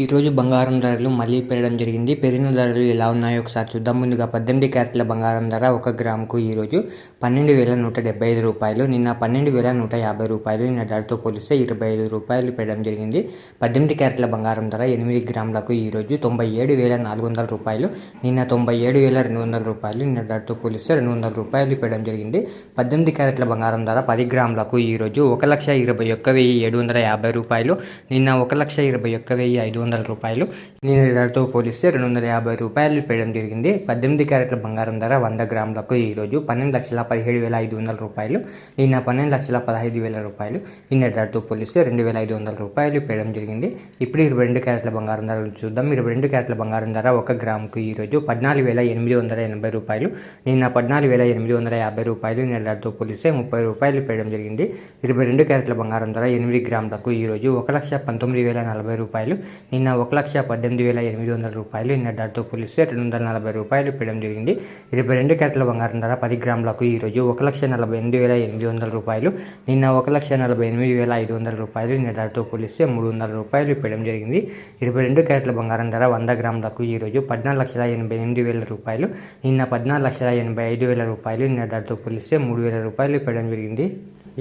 ఈరోజు బంగారం ధరలు మళ్ళీ పెరగడం జరిగింది. పెరిగిన ధరలు ఎలా ఉన్నాయో ఒకసారి చూద్దాం. ముందుగా 18 క్యారెట్ల బంగారం ధర 1 గ్రాముకు ఈరోజు 12,175 రూపాయలు. నిన్న 12,150 రూపాయలు. నిన్న ధరతో పోలిస్తే 25 రూపాయలు పెరగడం జరిగింది. 18 క్యారెట్ల బంగారం ధర 8 గ్రాములకు ఈరోజు 97,400 రూపాయలు. నిన్న 97,200 రూపాయలు. నిన్న ధరతో పోలిస్తే 200 రూపాయలు పెరగడం జరిగింది. 18 క్యారెట్ల బంగారం ధర 10 గ్రాములకు ఈరోజు 1,21,750 రూపాయలు. నిన్న 1,21,500 రూపాయలు. నిన్న ధరతో పోలిస్తే 250 రూపాయలు పెరగడం జరిగింది. 18 క్యారెట్ల బంగారం ధర 100 గ్రాములకు ఈరోజు 12,17,500 రూపాయలు. నిన్న 12,15,000 రూపాయలు. నిన్న ధరతో పోలిస్తే 2,500 రూపాయలు పెరగడం జరిగింది. ఇప్పుడు 22 క్యారెట్ల బంగారం ధర చూద్దాం. 22 క్యారెట్ల బంగారం ధర 1 గ్రాముకు ఈరోజు 14,880 రూపాయలు. నిన్న 14,850 రూపాయలు. నిన్న ధరతో పోలిస్తే 30 రూపాయలు పెరగడం జరిగింది. 22 క్యారెట్ల బంగారం ధర 8 గ్రాములకు ఈరోజు 1,19,040 రూపాయలు. నిన్న 1,18,800 రూపాయలు. నిన్న ధరతో పోలిస్తే 240 రూపాయలు పెరగడం జరిగింది. 22 క్యారెట్ల బంగారం ధర 10 గ్రాములకు ఈరోజు 1,48,800 రూపాయలు. నిన్న 1,48,500 రూపాయలు. నిన్న ధరతో పోలిస్తే 300 రూపాయలు పెరగడం జరిగింది. 22 క్యారెట్ల బంగారం ధర 100 గ్రాములకు ఈరోజు 14,88,000 రూపాయలు. నిన్న 14,85,000 రూపాయలు. నిన్న ధరతో పోలిస్తే 3,000 రూపాయలు పెరగడం జరిగింది.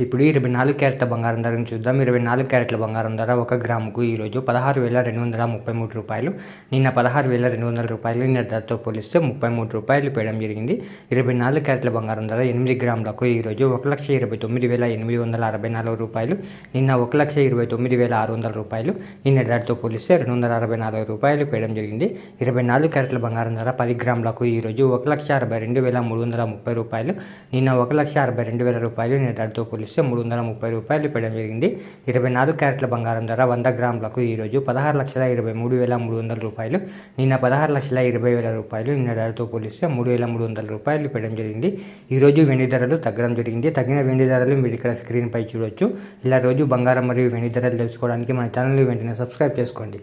ఇప్పుడు 24 క్యారెట్ల బంగారం ధరను చూద్దాం. 24 క్యారెట్ల బంగారం ధర 1 గ్రాముకు ఈరోజు 16,233 రూపాయలు. నిన్న 16,200 రూపాయలు. నిన్న ధరతో పోలిస్తే 33 రూపాయలు పెరగడం జరిగింది. 24 క్యారెట్ల బంగారం ధర 8 గ్రాములకు ఈరోజు 1,29,864 రూపాయలు. నిన్న 1,29,600 రూపాయలు. నిన్న ధరతో పోలిస్తే 264 రూపాయలు పెరగడం జరిగింది. 24 క్యారెట్ల బంగారం ధర 10 గ్రాములకు ఈరోజు 1,62,330 రూపాయలు. నిన్న 1,62,000 రూపాయలు. నిన్న ధరతో పోలిస్తే 330 రూపాయలు పెరగడం జరిగింది. 24 క్యారెట్ల బంగారం ధర 100 గ్రాములకు ఈరోజు 16,23,300 రూపాయలు. నిన్న 16,20,000 రూపాయలు. నిన్న ధరతో పోలిస్తే 3,300 రూపాయలు పెరగడం జరిగింది. ఈరోజు వెండి ధరలు తగ్గడం జరిగింది. తగ్గిన వెండి ధరలు మీరు ఇక్కడ స్క్రీన్ పై చూడొచ్చు. ఇలా రోజు బంగారం మరియు వెండి ధరలు తెలుసుకోవడానికి మన ఛానల్ వెంటనే సబ్స్క్రైబ్ చేసుకోండి.